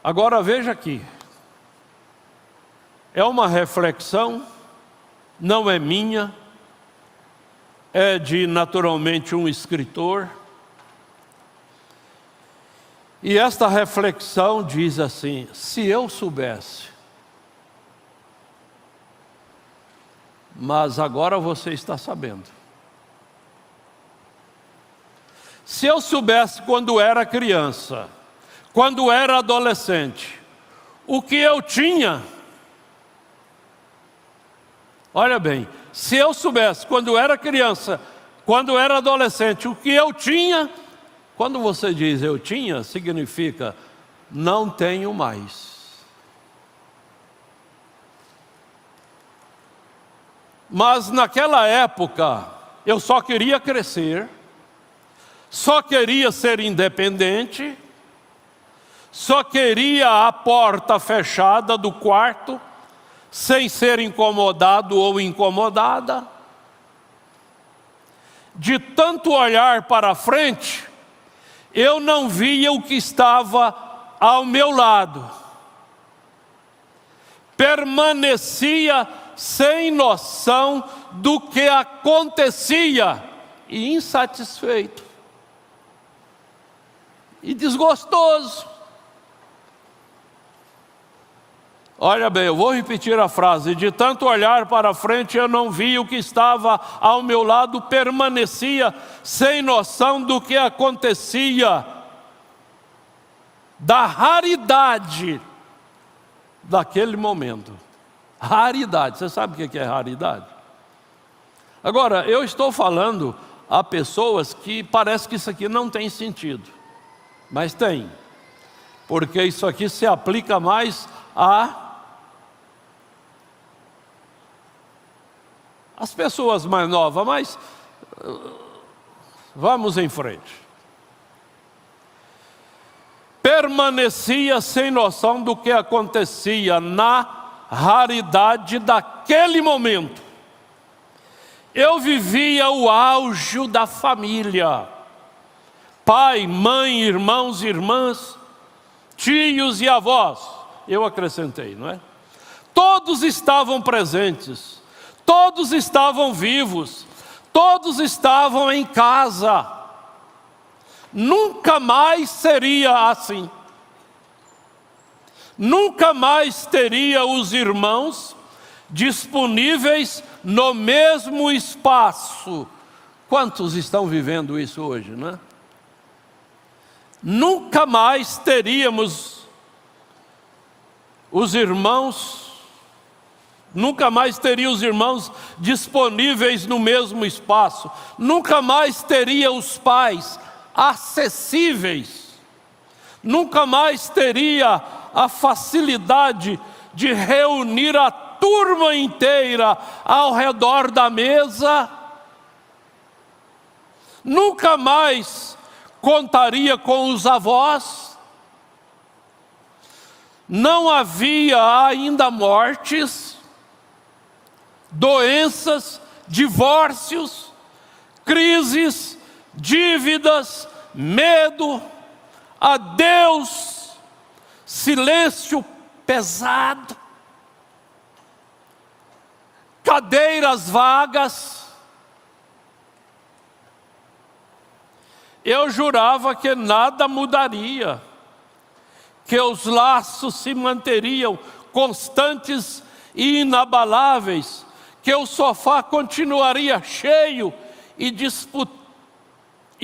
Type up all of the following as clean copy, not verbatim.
Agora veja aqui, é uma reflexão, não é minha, é de naturalmente um escritor. E esta reflexão diz assim: se eu soubesse, mas agora você está sabendo. Se eu soubesse quando era criança, quando era adolescente, o que eu tinha, olha bem, se eu soubesse quando era criança, quando era adolescente, o que eu tinha, quando você diz eu tinha, significa não tenho mais. Mas naquela época, eu só queria crescer, só queria ser independente, só queria a porta fechada do quarto, sem ser incomodado ou incomodada. De tanto olhar para frente, eu não via o que estava ao meu lado. Permanecia sem noção do que acontecia e insatisfeito e desgostoso. Olha bem, eu vou repetir a frase: de tanto olhar para frente eu não vi o que estava ao meu lado, permanecia sem noção do que acontecia, da raridade daquele momento. Raridade, você sabe o que é raridade? Agora, eu estou falando a pessoas que parece que isso aqui não tem sentido, mas tem, porque isso aqui se aplica mais as pessoas mais novas, mas vamos em frente. Permanecia sem noção do que acontecia, na raridade daquele momento. Eu vivia o auge da família, pai, mãe, irmãos e irmãs, tios e avós, eu acrescentei, não é? Todos estavam presentes, todos estavam vivos, todos estavam em casa. Nunca mais seria assim. Nunca mais teria os irmãos disponíveis no mesmo espaço. Quantos estão vivendo isso hoje, não é? Nunca mais teríamos os irmãos, nunca mais teria os irmãos disponíveis no mesmo espaço. Nunca mais teria os pais acessíveis. Nunca mais teria a facilidade de reunir a turma inteira ao redor da mesa. Nunca mais contaria com os avós. Não havia ainda mortes, doenças, divórcios, crises, dívidas, medo, adeus, silêncio pesado, cadeiras vagas. Eu jurava que nada mudaria, que os laços se manteriam constantes e inabaláveis, que o sofá continuaria cheio e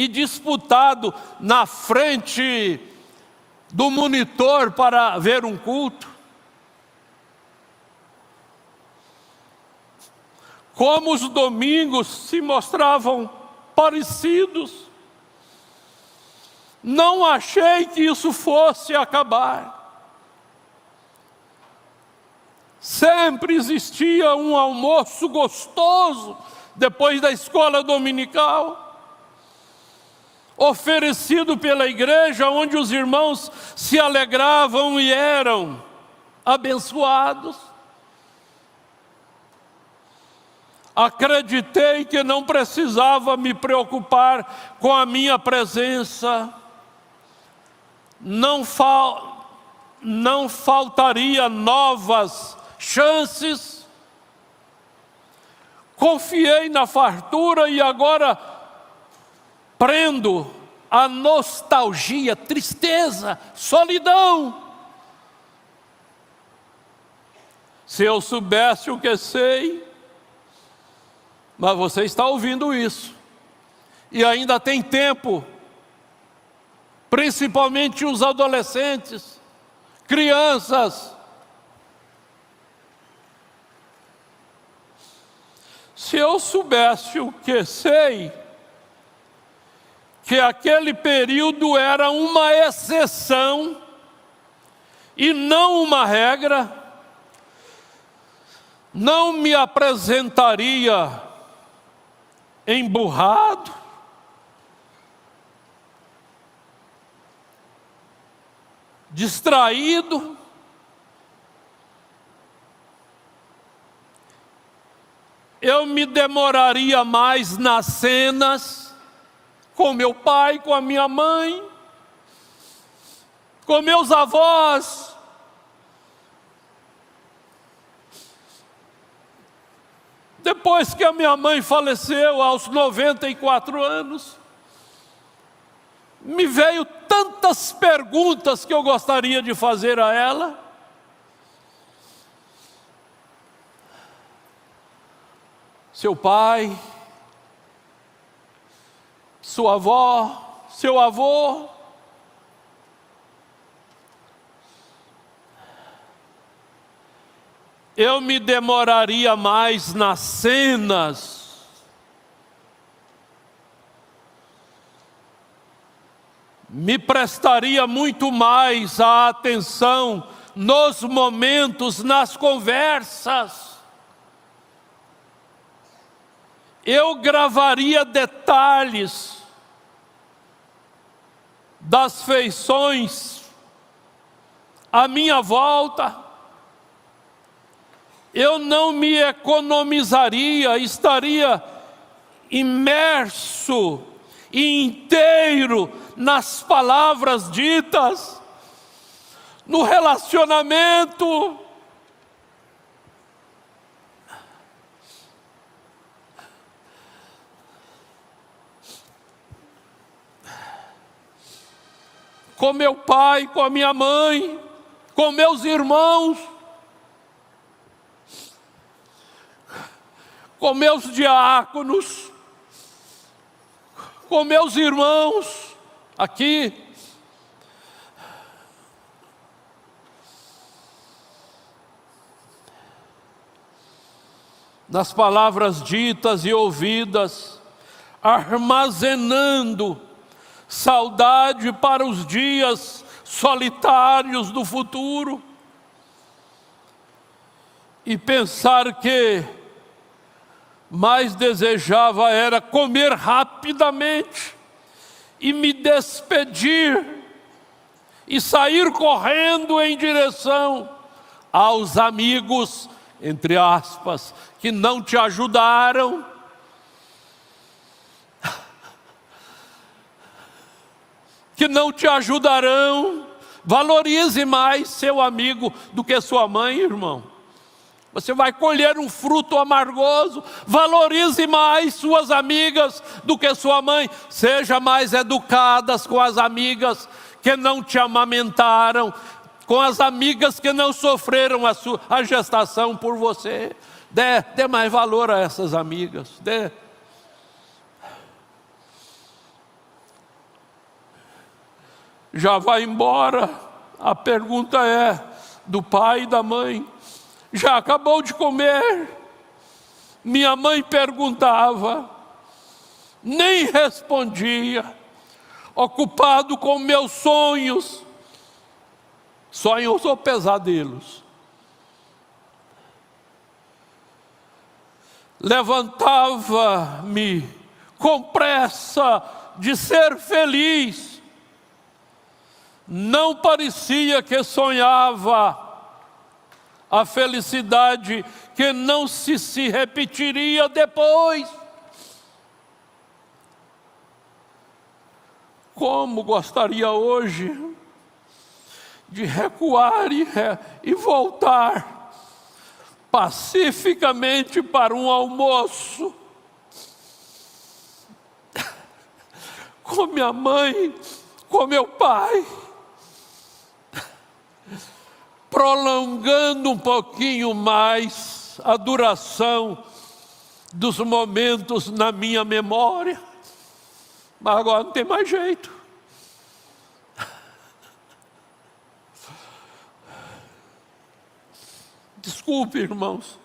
disputado na frente do monitor para ver um culto. Como os domingos se mostravam parecidos. Não achei que isso fosse acabar. Sempre existia um almoço gostoso depois da escola dominical, oferecido pela igreja, onde os irmãos se alegravam e eram abençoados. Acreditei que não precisava me preocupar com a minha presença. não faltaria novas chances. Confiei na fartura e agora prendo a nostalgia, tristeza, solidão. Se eu soubesse o que sei, mas você está ouvindo isso, e ainda tem tempo, principalmente os adolescentes, crianças. Se eu soubesse o que sei, que aquele período era uma exceção e não uma regra, não me apresentaria emburrado, distraído, eu me demoraria mais nas cenas, com meu pai, com a minha mãe, com meus avós. Depois que a minha mãe faleceu aos 94 anos, me veio tantas perguntas que eu gostaria de fazer a ela. Seu pai, sua avó, seu avô. Eu me demoraria mais nas cenas. Me prestaria muito mais a atenção nos momentos, nas conversas. Eu gravaria detalhes das feições à minha volta. Eu não me economizaria, estaria imerso e inteiro nas palavras ditas, no relacionamento. Com meu pai, com a minha mãe, com meus irmãos, com meus diáconos, com meus irmãos aqui. Nas palavras ditas e ouvidas, armazenando saudade para os dias solitários do futuro, e pensar que mais desejava era comer rapidamente e me despedir e sair correndo em direção aos amigos, entre aspas, que não te ajudaram, que não te ajudarão. Valorize mais seu amigo do que sua mãe, irmão. Você vai colher um fruto amargoso. Valorize mais suas amigas do que sua mãe. Seja mais educadas com as amigas que não te amamentaram, com as amigas que não sofreram a gestação por você. Dê mais valor a essas amigas. Dê. Já vai embora. A pergunta é do pai e da mãe. Já acabou de comer? Minha mãe perguntava, nem respondia, ocupado com meus sonhos ou pesadelos. Levantava-me com pressa de ser feliz. Não parecia que sonhava a felicidade que não se repetiria depois. Como gostaria hoje de recuar e voltar pacificamente para um almoço com minha mãe, com meu pai, prolongando um pouquinho mais a duração dos momentos na minha memória. Mas agora não tem mais jeito. Desculpe, irmãos,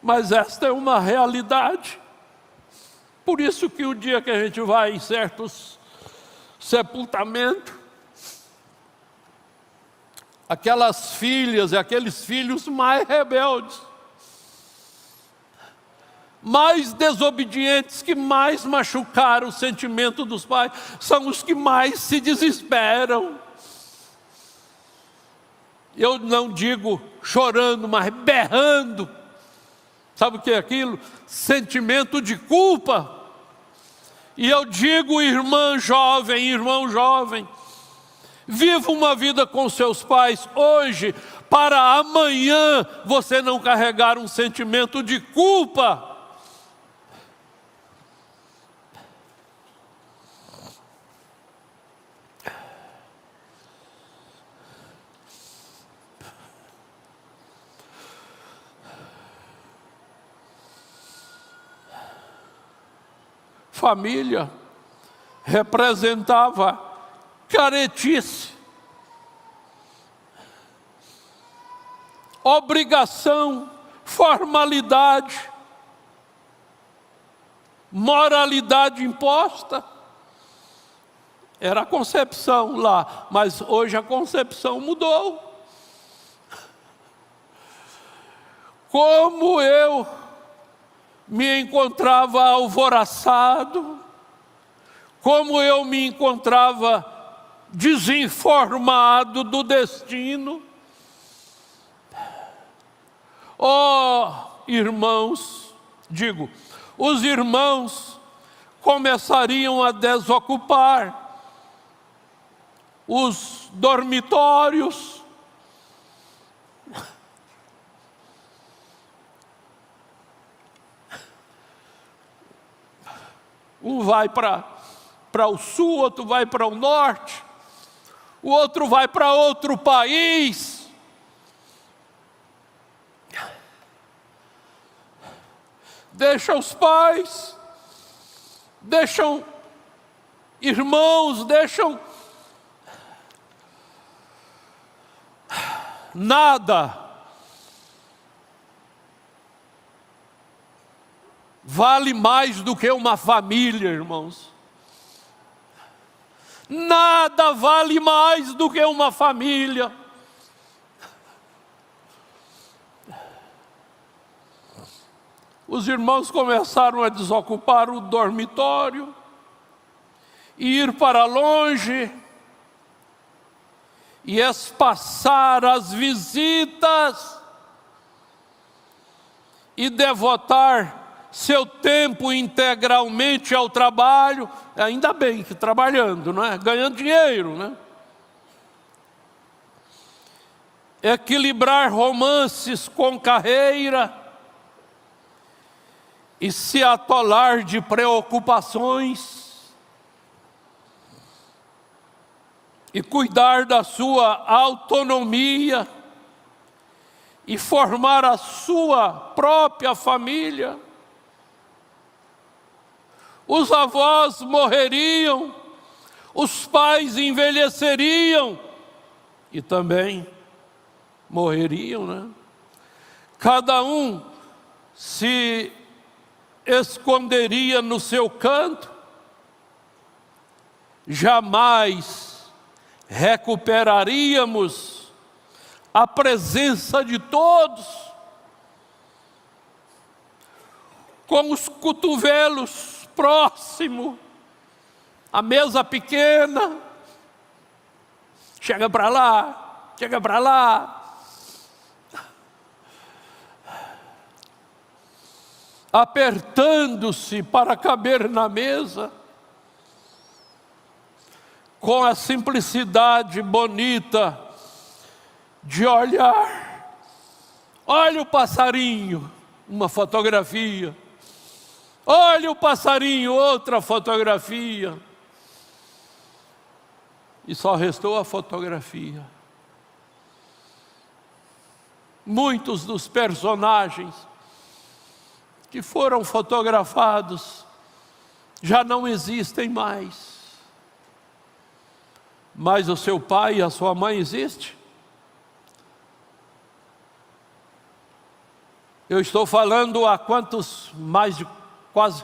mas esta é uma realidade. Por isso que o dia que a gente vai em certos sepultamentos, aquelas filhas e aqueles filhos mais rebeldes, mais desobedientes, que mais machucaram o sentimento dos pais, são os que mais se desesperam. Eu não digo chorando, mas berrando. Sabe o que é aquilo? Sentimento de culpa. E eu digo, irmã jovem, irmão jovem, viva uma vida com seus pais hoje, para amanhã você não carregar um sentimento de culpa. Família representava caretice, obrigação, formalidade, moralidade imposta. Era a concepção lá, mas hoje a concepção mudou. Como eu me encontrava alvoroçado, como eu me encontrava desinformado do destino. Oh, irmãos, digo, os irmãos começariam a desocupar os dormitórios, um vai para o sul, outro vai para o norte, o outro vai para outro país. Deixa os pais, deixam irmãos, deixam nada. Vale mais do que uma família, irmãos. Nada vale mais do que uma família. Os irmãos começaram a desocupar o dormitório, e ir para longe, e espaçar as visitas, e devotar seu tempo integralmente ao trabalho. Ainda bem que trabalhando, não é? Ganhando dinheiro, né? Equilibrar romances com carreira e se atolar de preocupações e cuidar da sua autonomia e formar a sua própria família. Os avós morreriam, os pais envelheceriam e também morreriam, né? Cada um se esconderia no seu canto. Jamais recuperaríamos a presença de todos, com os cotovelos próximo, a mesa pequena, chega para lá, chega para lá, apertando-se para caber na mesa, com a simplicidade bonita de olhar. Olha o passarinho, uma fotografia. Olha o passarinho, outra fotografia. E só restou a fotografia. Muitos dos personagens que foram fotografados já não existem mais. Mas o seu pai e a sua mãe existem? Eu estou falando a quantos? Mais de quase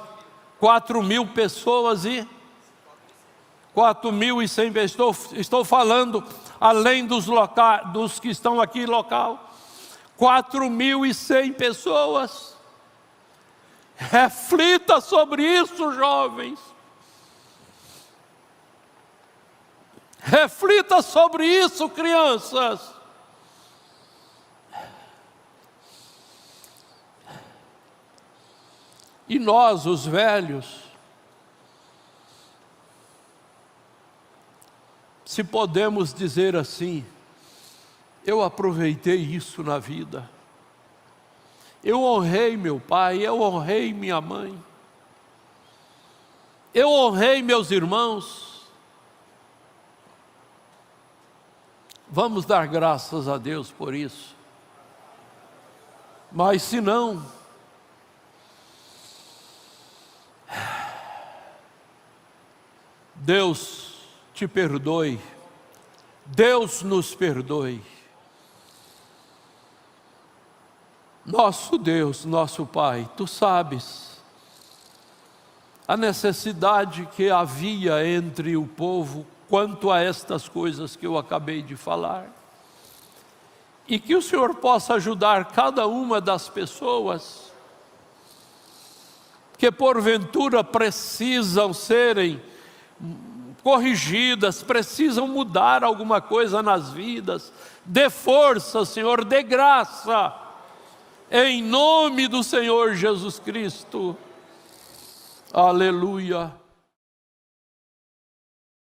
4.000 pessoas e 4.100 pessoas. Estou falando além dos que estão aqui local. 4.100 pessoas. Reflita sobre isso, jovens. Reflita sobre isso, crianças. E nós, os velhos, se podemos dizer assim, eu aproveitei isso na vida. Eu honrei meu pai, eu honrei minha mãe. Eu honrei meus irmãos. Vamos dar graças a Deus por isso. Mas se não, Deus te perdoe, Deus nos perdoe. Nosso Deus, nosso Pai, Tu sabes a necessidade que havia entre o povo quanto a estas coisas que eu acabei de falar. E que o Senhor possa ajudar cada uma das pessoas que porventura precisam serem corrigidas, precisam mudar alguma coisa nas vidas. Dê força, Senhor, dê graça, em nome do Senhor Jesus Cristo. Aleluia.